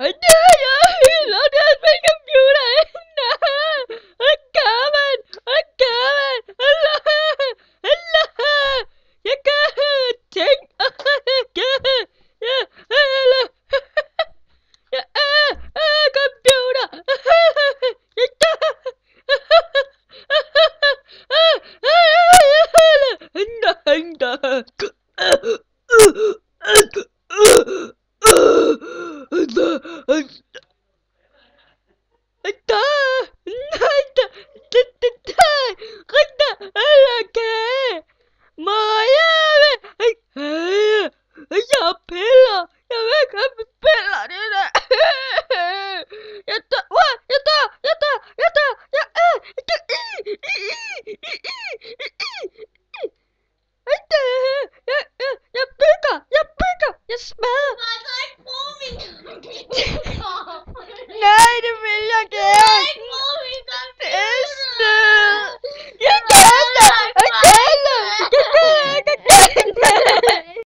เราเดินไปกับอยู่ไหนนะกามันกามันฮัลโหลอย่ากาเจ๊งกาฮัลโหลกับอยู่นะอย่ากาSmell. Nej, det vil jeg gerne.